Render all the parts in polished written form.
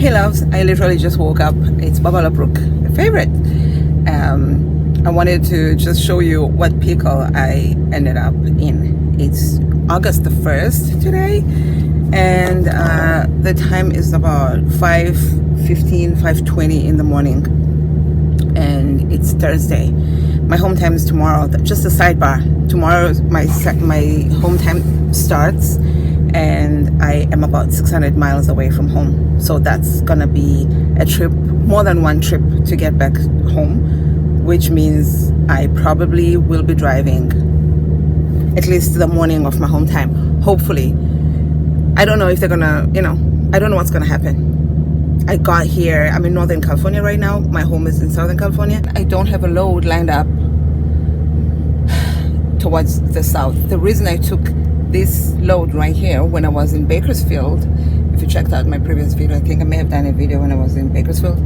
Hey loves, I literally just woke up. It's Babala Brook, a favorite. I wanted to just show you what pickle I ended up in. It's August the 1st today, and the time is about 5:15, 5:20 in the morning, and it's Thursday. My home time is tomorrow. Just a sidebar. Tomorrow my home time starts, and I am about 600 miles away from home. So that's gonna be a trip, more than one trip to get back home, which means I probably will be driving at least the morning of my home time. Hopefully. I don't know if they're gonna, I don't know what's gonna happen. I got here, I'm in Northern California right now. My home is in Southern California. I don't have a load lined up towards the south. The reason I took this load right here when I was in Bakersfield, if you checked out my previous video, I think I may have done a video when I was in Bakersfield.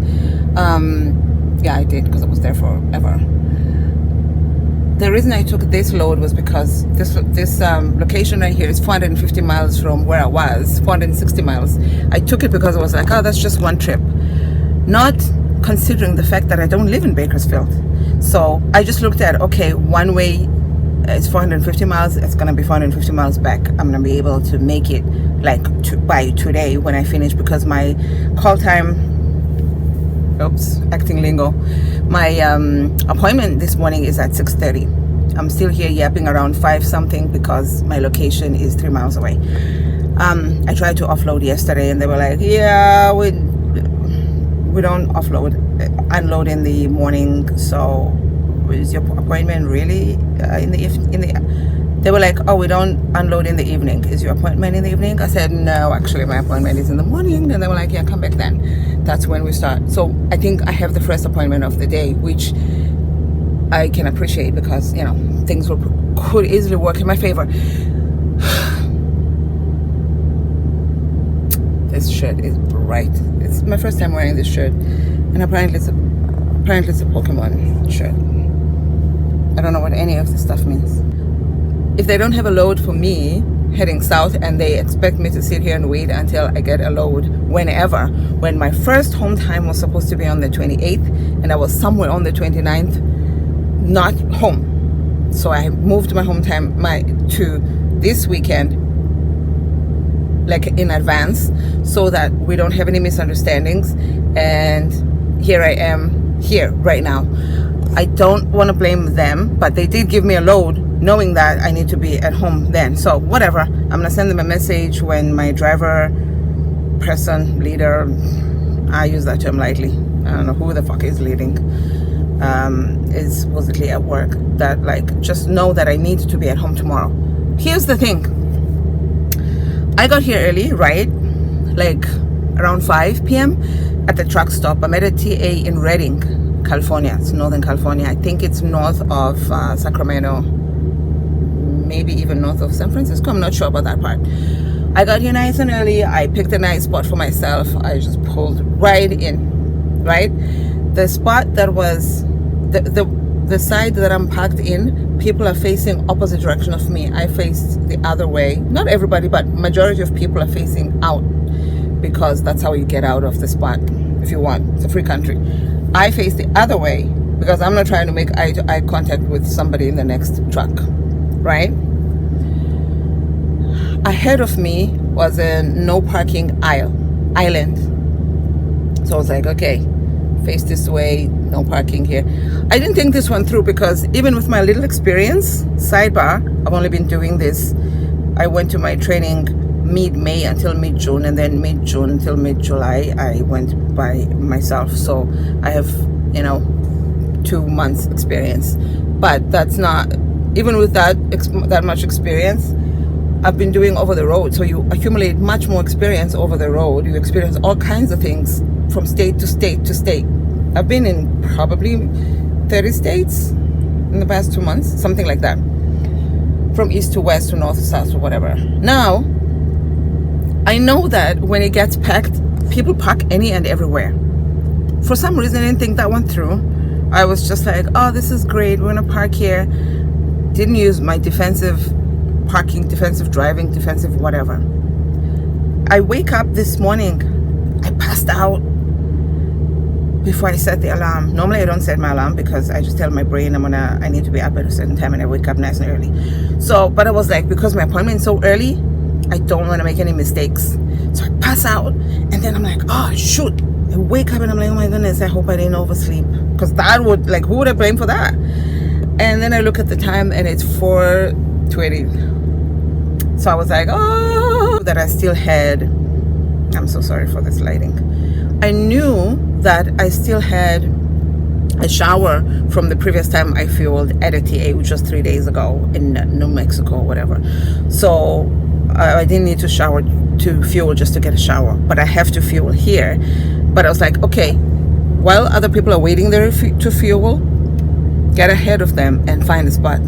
Yeah, I did, because I was there forever. The reason I took this load was because this location right here is 450 miles from where I was, 460 miles. I took it because I was like, oh, that's just one trip, not considering the fact that I don't live in Bakersfield. So I just looked at, okay, one way it's 450 miles, it's gonna be 450 miles back. I'm gonna be able to make it like by today when I finish, because my call time, oops, acting lingo, my appointment this morning is at 6:30. I'm still here yapping around 5 something because my location is 3 miles away. I tried to offload yesterday and they were like, yeah, we don't unload in the morning. So is your appointment really they were like, oh, we don't unload in the evening. Is your appointment in the evening? I said, no, actually my appointment is in the morning. And they were like, yeah, come back then. That's when we start. So I think I have the first appointment of the day, which I can appreciate because, things could easily work in my favor. This shirt is bright. It's my first time wearing this shirt, and apparently it's a Pokemon shirt. I don't know what any of this stuff means. If they don't have a load for me heading south and they expect me to sit here and wait until I get a load when my first home time was supposed to be on the 28th and I was somewhere on the 29th not home. So I moved my home time to this weekend, like in advance, so that we don't have any misunderstandings. And here I am here right now. I don't want to blame them, but they did give me a load knowing that I need to be at home then. So whatever, I'm gonna send them a message when my driver leader, I use that term lightly, I don't know who the fuck is leading, is supposedly at work, that like, just know that I need to be at home tomorrow. Here's the thing, I got here early, right, like around 5 p.m. at the truck stop. I'm at a TA in Redding, California. It's Northern California. I think it's north of Sacramento, maybe even north of San Francisco. I'm not sure about that part. I got here nice and early. I picked a nice spot for myself. I just pulled right in, right? The spot that was the side that I'm parked in, people are facing opposite direction of me. I faced the other way. Not everybody, but majority of people are facing out, because that's how you get out of the spot if you want. It's a free country. I face the other way because I'm not trying to make eye-to-eye contact with somebody in the next truck, right? Ahead of me was a no parking island. So I was like, okay, face this way, no parking here. I didn't think this one through because even with my little experience, sidebar, I've only been doing this. I went to my training mid-May until mid-June, and then mid-June until mid-July I went by myself. So I have 2 months experience, but that's not, even with that much experience, I've been doing over the road. So you accumulate much more experience over the road. You experience all kinds of things from state to state to state. I've been in probably 30 states in the past 2 months, something like that, from east to west to north to south or whatever. Now I know that when it gets packed, people park any and everywhere. For some reason, I didn't think that one through. I was just like, oh, this is great, we're gonna park here. Didn't use my defensive parking, defensive driving, defensive whatever. I wake up this morning I passed out before I set the alarm. Normally I don't set my alarm because I just tell my brain I need to be up at a certain time, and I wake up nice and early. So, but I was like, because my appointment is so early, I don't want to make any mistakes. So I pass out, and then I'm like, oh shoot. I wake up and I'm like, oh my goodness, I hope I didn't oversleep. Because that would, like, who would I blame for that? And then I look at the time and it's 4:20. So I was like, oh, that I still had, I'm so sorry for this lighting. I knew that I still had a shower from the previous time I fueled at a TA, which was 3 days ago in New Mexico or whatever. So I didn't need to shower to fuel just to get a shower, but I have to fuel here. But I was like, okay, while other people are waiting there to fuel, get ahead of them and find a spot.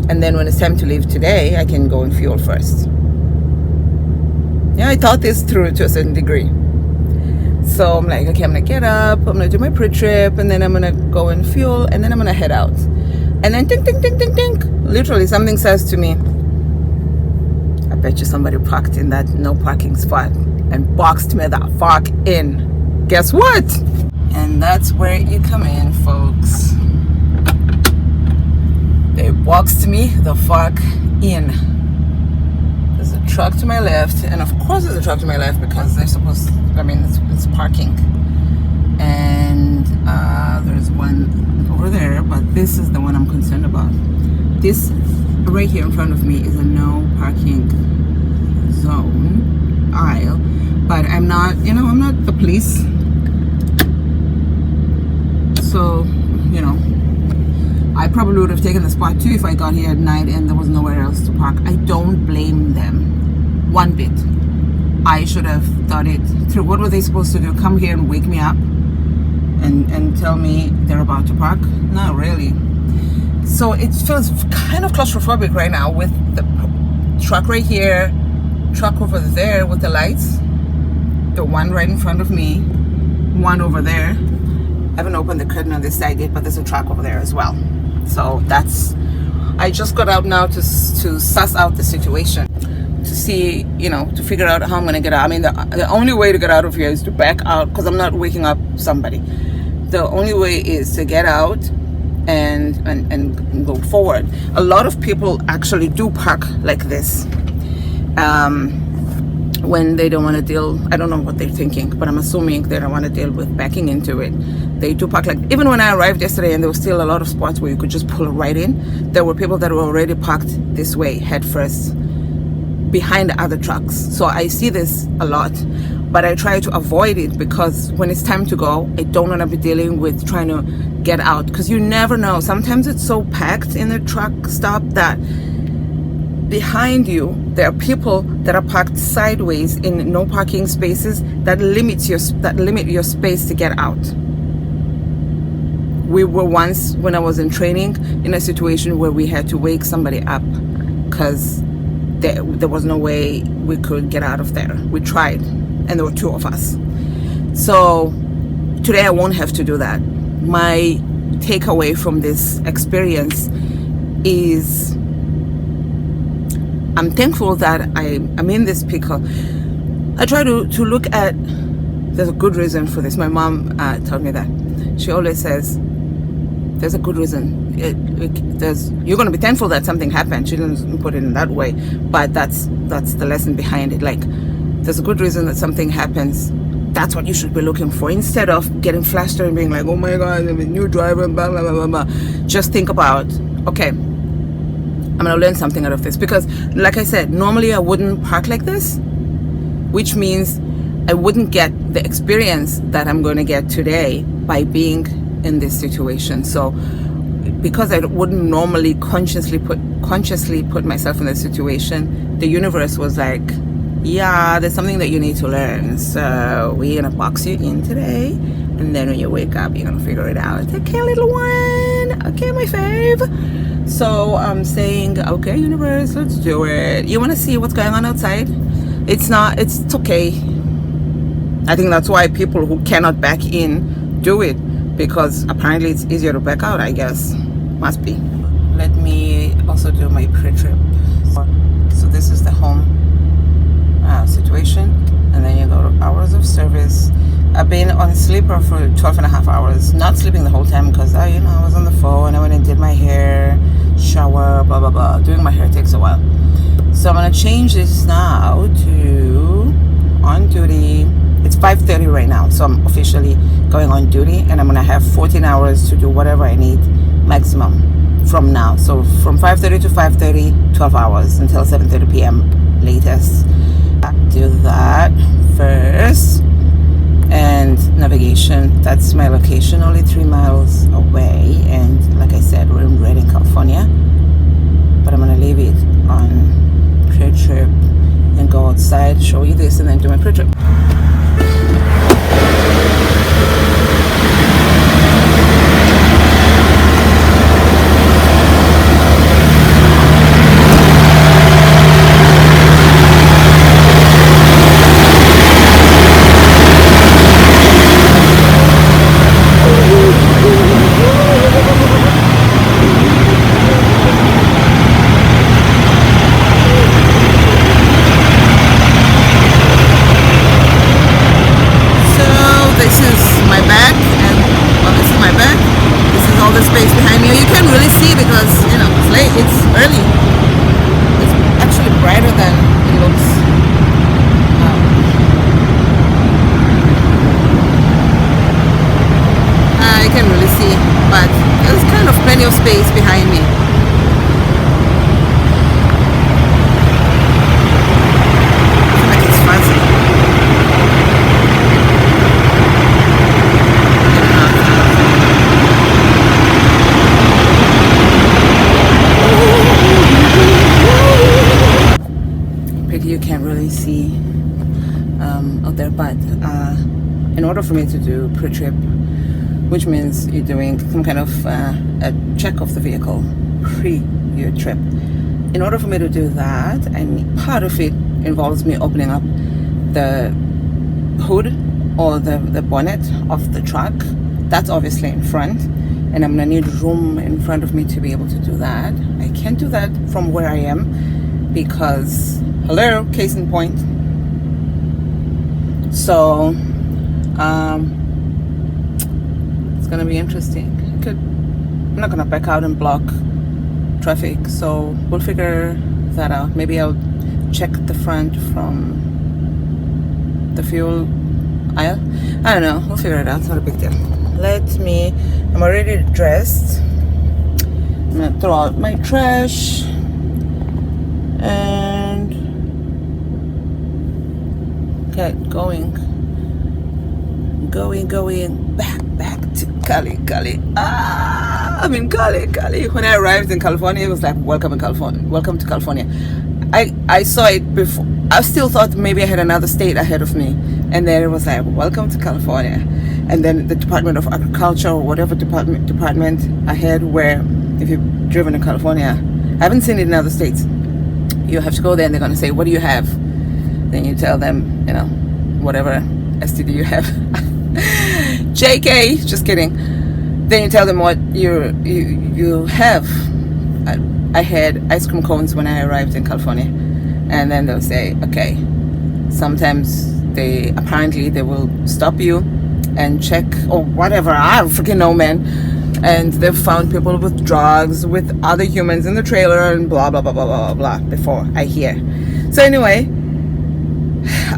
And then when it's time to leave today, I can go and fuel first. Yeah, I thought this through to a certain degree. So I'm like, okay, I'm gonna get up, I'm gonna do my pre-trip, and then I'm gonna go and fuel, and then I'm gonna head out. And then ding, ding, ding, ding, ding. Literally something says to me, I bet you somebody parked in that no parking spot and boxed me the fuck in. Guess what? And that's where you come in, folks. They boxed me the fuck in. There's a truck to my left, and of course there's a truck to my left because they're supposed, it's parking. And there's one over there, but this is the one I'm concerned about. This right here in front of me is a no parking zone aisle, but I'm not, I'm not the police. So, I probably would have taken the spot too if I got here at night and there was nowhere else to park. I don't blame them one bit. I should have thought it through. What were they supposed to do? Come here and wake me up and tell me they're about to park? Not really. So it feels kind of claustrophobic right now with the truck right here, truck over there with the lights, the one right in front of me, one over there. I haven't opened the curtain on this side yet, but there's a truck over there as well. So I just got out now to suss out the situation, to see, to figure out how I'm going to get out. I mean, the only way to get out of here is to back out, because I'm not waking up somebody. The only way is to get out and go forward. A lot of people actually do park like this. When they don't want to deal, I don't know what they're thinking, but I'm assuming they don't want to deal with backing into it. They do park like, even when I arrived yesterday and there was still a lot of spots where you could just pull right in, there were people that were already parked this way, head first, behind other trucks. So I see this a lot, but I try to avoid it because when it's time to go, I don't want to be dealing with trying to get out, because you never know. Sometimes it's so packed in the truck stop that behind you there are people that are parked sideways in no parking spaces that limit your space to get out. We were once, when I was in training, in a situation where we had to wake somebody up because there was no way we could get out of there. We tried, and there were two of us. So today I won't have to do that. My takeaway from this experience is I'm thankful that I'm in this pickle. I try to look at, there's a good reason for this. My mom told me that. She always says, there's a good reason. You're going to be thankful that something happened. She didn't put it in that way, but that's the lesson behind it. Like, there's a good reason that something happens. That's what you should be looking for, instead of getting flustered and being like, oh my God, I'm a new driver, blah, blah, blah, blah, blah. Just think about, okay, I'm going to learn something out of this. Because, like I said, normally I wouldn't park like this, which means I wouldn't get the experience that I'm going to get today by being in this situation. So, because I wouldn't normally consciously put myself in this situation, the universe was like, yeah, there's something that you need to learn. So we're going to box you in today. And then when you wake up, you're going to figure it out. Okay, little one. Okay, my fave. So I'm saying, okay, universe, let's do it. You want to see what's going on outside? It's okay. I think that's why people who cannot back in do it, because apparently it's easier to back out, I guess. Must be. Let me also do my pre-trip. So this is the home situation. and then you go to hours of service. I've been on sleeper for 12 and a half hours, not sleeping the whole time because I was on the phone. I went and did my hair, shower, blah blah blah. Doing my hair takes a while, so I'm gonna change this now to on duty. It's 5:30 right now, so I'm officially going on duty, and I'm gonna have 14 hours to do whatever I need maximum from now. So from 5:30 to 5:30, 12 hours until 7:30 p.m. latest. Do that first. And navigation, that's my location, only 3 miles away, and like I said, we're in Redding, California, but I'm gonna leave it on pre-trip and go outside, show you this, and then do my pre-trip. Because it's late, it's early. It's actually brighter than it looks. I can't really see, but there's kind of plenty of space behind me. I feel like it's fuzzy. You can't really see out there, but in order for me to do pre-trip, which means you're doing some kind of a check of the vehicle pre your trip, in order for me to do that, part of it involves me opening up the hood or the bonnet of the truck. That's obviously in front, and I'm gonna need room in front of me to be able to do that. I can't do that from where I am because hello, case in point. So it's gonna be interesting. I'm not gonna back out and block traffic, so we'll figure that out. Maybe I'll check the front from the fuel aisle. I don't know, we'll figure it out. It's not a big deal. I'm already dressed. I'm gonna throw out my trash and get going back to Cali. I'm in Cali. When I arrived in California, it was like, welcome to California. I saw it before. I still thought maybe I had another state ahead of me, and then it was like, welcome to California. And then the Department of Agriculture or whatever department ahead, where if you've driven to California, I haven't seen it in other states. You have to go there and they're going to say, what do you have? Then you tell them, whatever STD you have. JK, just kidding. Then you tell them what you have. I had ice cream cones when I arrived in California, and then they'll say, okay. Sometimes they will stop you and check or whatever. I don't freaking know, man. And they've found people with drugs, with other humans in the trailer, and blah blah blah blah blah blah. Before I hear. So anyway,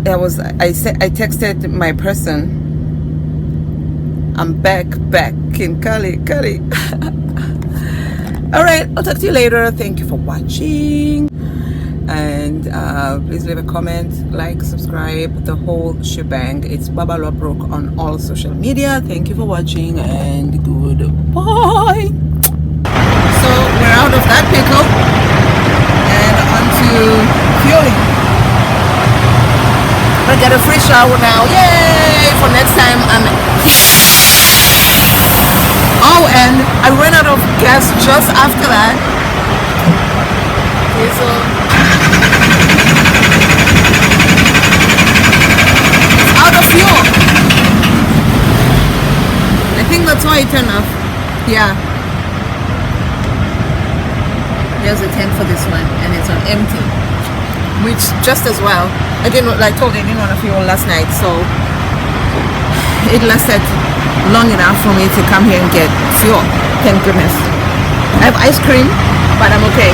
I texted my person. I'm back in Cali. All right, I'll talk to you later. Thank you for watching, and please leave a comment, like, subscribe, the whole shebang. It's Babalwa Brooke on all social media. Thank you for watching, and goodbye. So we're out of that pickle and onto fueling. I get a free shower now. Yay! For next time Oh, and I ran out of gas just after that. Okay, so it's out of fuel. I think that's why it turned off. Yeah. There's a tank for this one, and it's on empty. which just as well, I told you, I didn't want to fuel last night, so it lasted long enough for me to come here and get fuel. Thank goodness. I have ice cream, but I'm okay.